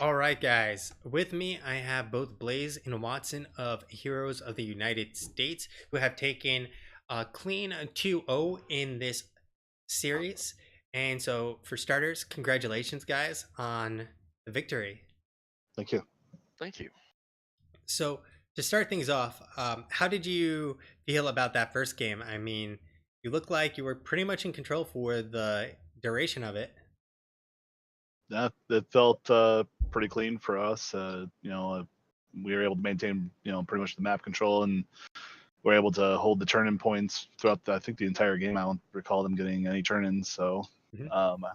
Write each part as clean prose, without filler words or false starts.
All right, guys. With me, I have both Blaze and Watson of Heroes of the United States, who have taken a clean 2-0 in this series. And so, for starters, congratulations, guys, on the victory. Thank you. Thank you. So, to start things off, how did you feel about that first game? I mean, you look like you were pretty much in control for the duration of it. That it felt pretty clean for us. We were able to maintain pretty much the map control, and we're able to hold the turn-in points throughout I think the entire game. I don't recall them getting any turn-ins. So Mhm.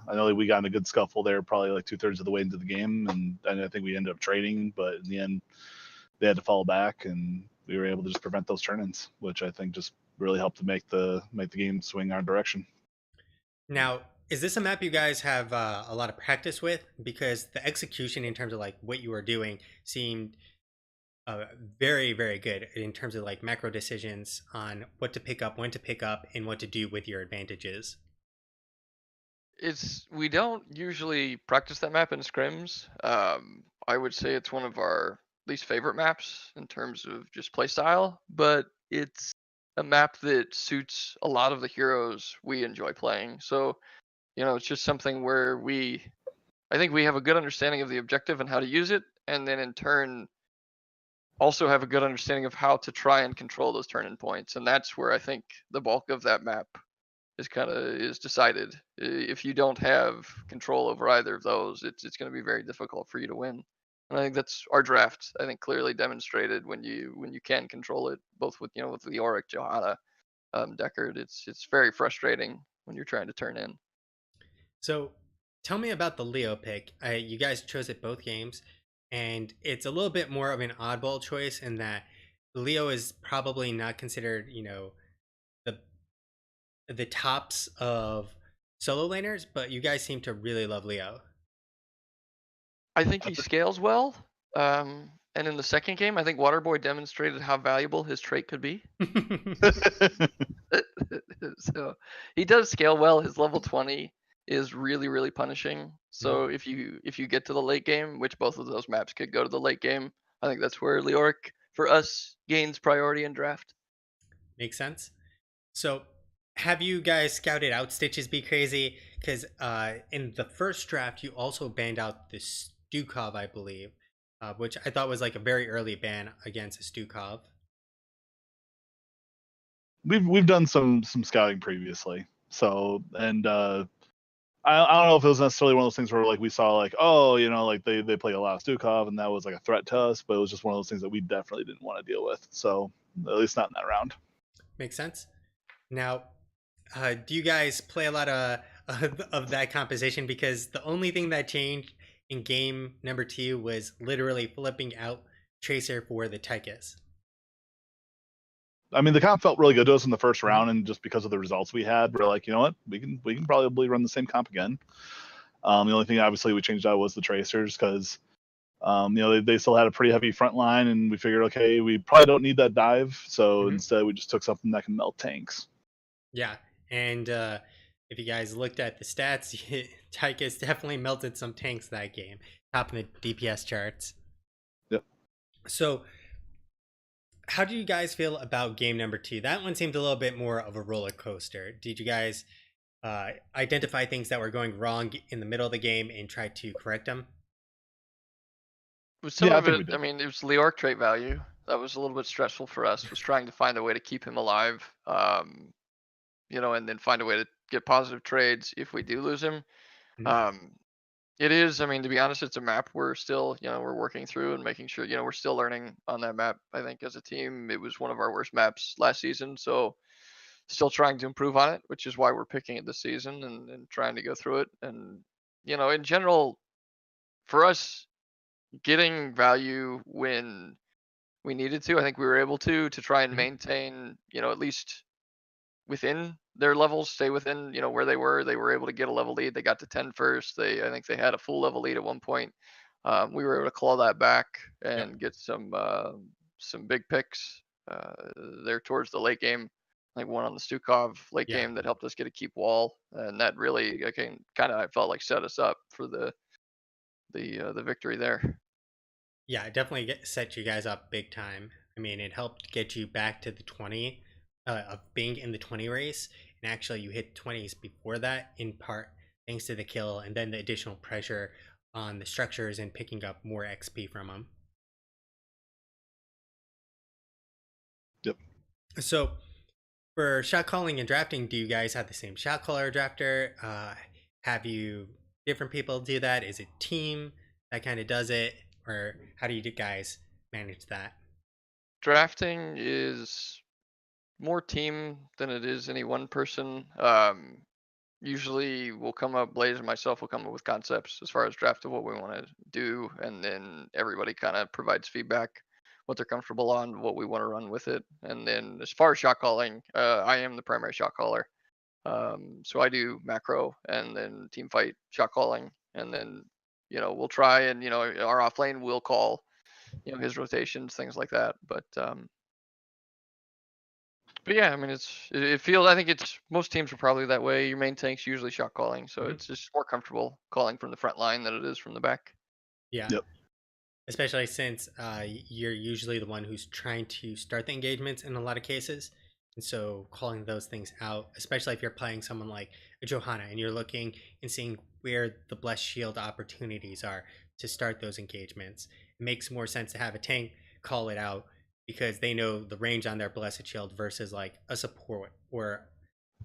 I know that we got in a good scuffle there, probably like 2/3 of the way into the game, and I think we ended up trading, but in the end they had to fall back, and we were able to just prevent those turn-ins, which I think just really helped to make the game swing our direction. Now, is this a map you guys have a lot of practice with? Because the execution in terms of like what you were doing seemed very, very good in terms of like macro decisions on what to pick up, when to pick up, and what to do with your advantages. We don't usually practice that map in scrims. I would say it's one of our least favorite maps in terms of just play style, but it's a map that suits a lot of the heroes we enjoy playing. So, it's just something where I think we have a good understanding of the objective and how to use it, and then in turn also have a good understanding of how to try and control those turn-in points. And that's where I think the bulk of that map is decided. If you don't have control over either of those, it's going to be very difficult for you to win. And I think that's our draft. I think clearly demonstrated when you can control it, both with the Auric, Johanna, Deckard. It's very frustrating when you're trying to turn in. So, tell me about the Leo pick. You guys chose it both games, and it's a little bit more of an oddball choice in that Leo is probably not considered, the the tops of solo laners, but you guys seem to really love Leo. I think he scales well. And in the second game, I think Waterboy demonstrated how valuable his trait could be. So he does scale well. His level 20 is really, really punishing. Mhm. So if you get to the late game, which both of those maps could go to the late game, I think that's where Leoric for us gains priority in draft. Makes sense. So, have you guys scouted out Stitches Be Crazy? Because in the first draft, you also banned out the Stukov, I believe, which I thought was like a very early ban against a Stukov. We've done some scouting previously. So and I don't know if it was necessarily one of those things where like we saw like, oh, like they play a lot of Stukov and that was like a threat to us, but it was just one of those things that we definitely didn't want to deal with. So at least not in that round. Makes sense. Now, do you guys play a lot of that composition? Because the only thing that changed in game number two was literally flipping out Tracer for the Tychus. I mean, the comp felt really good to us in the first Mhm. round, and just because of the results we had, we're like, you know what, we can probably run the same comp again. The only thing obviously we changed out was the tracers because they still had a pretty heavy front line, and we figured, okay, we probably don't need that dive, so Mhm. instead we just took something that can melt tanks. Yeah, and if you guys looked at the stats, Tychus definitely melted some tanks that game, top in the DPS charts. Yep. So, how do you guys feel about game number two? That one seemed a little bit more of a roller coaster. Did you guys identify things that were going wrong in the middle of the game and try to correct them? With some Yeah, I of think it, we I did. mean, it was Leoric trait value. That was a little bit stressful for us, was trying to find a way to keep him alive. And then find a way to get positive trades if we do lose him. Mhm. Um, it is, I mean, to be honest, it's a map we're still, we're working through and making sure, we're still learning on that map. I think as a team, it was one of our worst maps last season. So still trying to improve on it, which is why we're picking it this season and trying to go through it. And, in general, for us, getting value when we needed to, I think we were able to try and Mhm. maintain, at least within their levels, stay within, where they were. They were able to get a level lead. They got to 10 first. I think they had a full level lead at one point. We were able to claw that back Yep. and get some big picks uh, there towards the late game. Like one on the Stukov late Yeah. game that helped us get a keep wall, and that really again kind of I felt like set us up for the victory there. Yeah, it definitely set you guys up big time. I mean, it helped get you back to the 20 of being in the 20 race, and actually you hit 20s before that in part thanks to the kill and then the additional pressure on the structures and picking up more XP from them. Yep. So for shot calling and drafting, do you guys have the same shot caller drafter? Have you different people do that? Is it team that kind of does it, or how do you guys manage that? Drafting is more team than it is any one person. Usually we'll come up, Blaze and myself will come up with concepts as far as draft of what we want to do, and then everybody kind of provides feedback, what they're comfortable on, what we want to run with it. And then as far as shot calling, I am the primary shot caller. So I do macro and then team fight shot calling, and then we'll try and our off lane will call his rotations, things like that. But yeah, I mean, it feels. I think it's most teams are probably that way. Your main tank's usually shot calling, so Mhm. it's just more comfortable calling from the front line than it is from the back. Yeah. Yep. Especially since you're usually the one who's trying to start the engagements in a lot of cases. And so calling those things out, especially if you're playing someone like a Johanna and you're looking and seeing where the Blessed Shield opportunities are to start those engagements, it makes more sense to have a tank call it out because they know the range on their Blessed Shield versus like a support or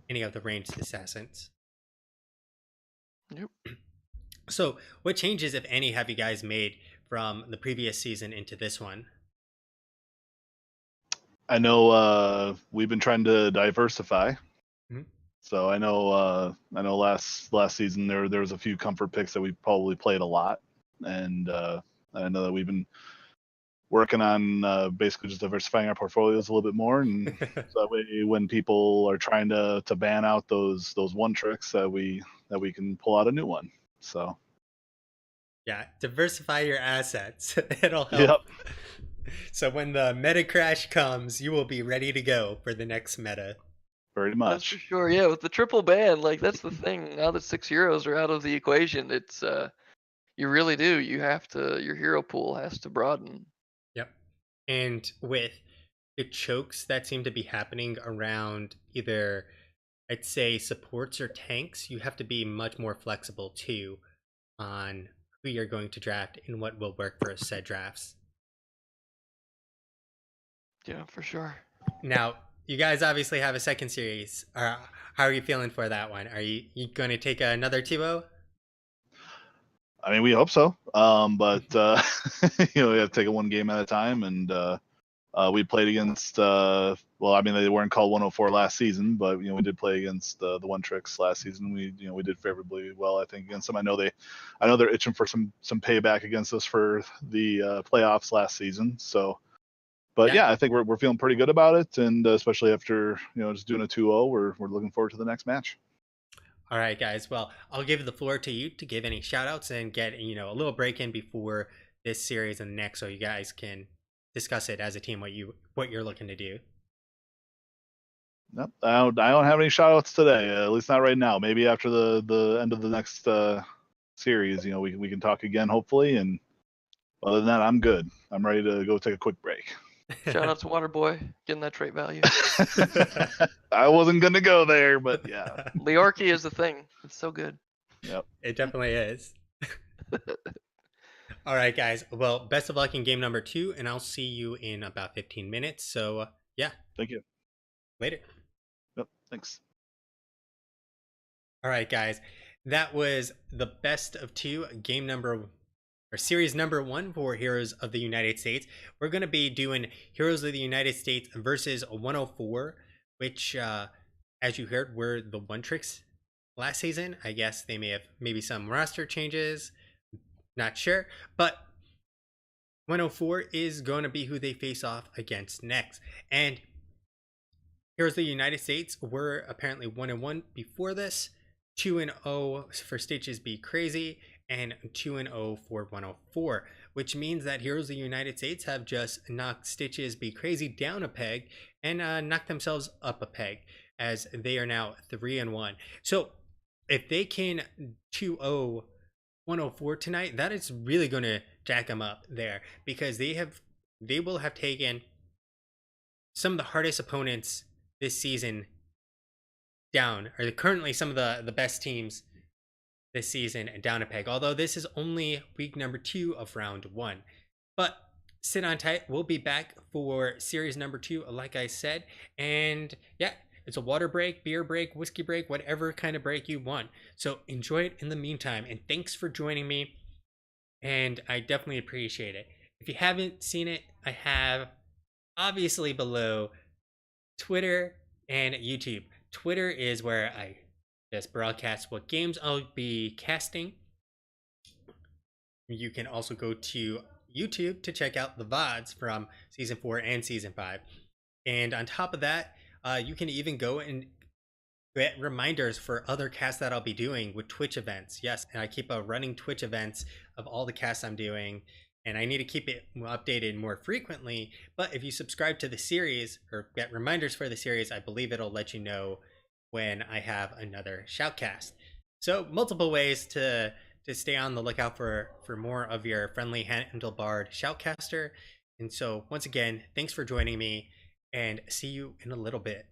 any of the ranged assassins. Yep. So, what changes, if any, have you guys made from the previous season into this one? I know we've been trying to diversify. Mhm. So I know last season there was a few comfort picks that we probably played a lot, and I know that we've been working on basically just diversifying our portfolios a little bit more, and so that way when people are trying to ban out those one tricks that we can pull out a new one. So Yeah, diversify your assets. It'll yep, help. So when the meta crash comes, you will be ready to go for the next meta. very That's for much. sure. Yeah, with the triple ban, like that's the thing. Now that 6 heroes are out of the equation, it's you really do. You have to. Your hero pool has to broaden. Yep. And with the chokes that seem to be happening around either, I'd say, supports or tanks, you have to be much more flexible too on who you're going to draft and what will work for said drafts. Yeah, for sure. Now, you guys obviously have a second series. How are you feeling for that one? Are you going to take another 2-0? I mean, we hope so. But we have to take it one game at a time, and we played against. Well, I mean, they weren't called 104 last season, but we did play against the One Tricks last season. We did favorably well, I think, against them. I know they're itching for some payback against us for the playoffs last season. So, but yeah, I think we're feeling pretty good about it, and especially after just doing a 2-0, we're looking forward to the next match. All right, guys. Well, I'll give the floor to you to give any shout outs and get, a little break in before this series and the next so you guys can discuss it as a team what you're looking to do. Nope, I don't have any shout outs today, at least not right now. Maybe after the end of the next series, we can talk again, hopefully. And other than that, I'm good. I'm ready to go take a quick break. Shout out to Waterboy getting that trait value. I wasn't gonna go there, but yeah. Leorki is the thing. It's so good. Yep. It definitely is. All right, guys. Well, best of luck in game number 2, and I'll see you in about 15 minutes. So, yeah. Thank you. Later. Yep. Thanks. All right, guys. That was the best of 2 game number or series number 1 for Heroes of the United States. We're going to be doing Heroes of the United States versus 104, which, as you heard, were the One Tricks last season. I guess they may have maybe some roster changes. Not sure. But 104 is going to be who they face off against next. And Heroes of the United States were apparently 1-1 before this. 2-0 for Stitches Be Crazy, and 2-0 for 104, which means that Heroes of the United States have just knocked Stitches Be Crazy down a peg and knocked themselves up a peg, as they are now 3-1. So if they can 2-0 104 tonight, that is really going to jack them up there, because they will have taken some of the hardest opponents this season down, or currently some of the best teams this season down a peg. Although this is only week number 2 of round 1, but sit on tight. We'll be back for series number 2, like I said, and yeah. It's a water break, beer break, whiskey break, whatever kind of break you want. So enjoy it in the meantime. And thanks for joining me. And I definitely appreciate it. If you haven't seen it, I have obviously below Twitter and YouTube. Twitter is where I just broadcast what games I'll be casting. You can also go to YouTube to check out the VODs from Season 4 and Season 5. And on top of that, you can even go and get reminders for other casts that I'll be doing with Twitch events. Yes, and I keep a running Twitch events of all the casts I'm doing, and I need to keep it updated more frequently. But if you subscribe to the series or get reminders for the series, I believe it'll let you know when I have another shoutcast. So multiple ways to stay on the lookout for more of your friendly handlebarred shoutcaster. And so once again, thanks for joining me, and see you in a little bit.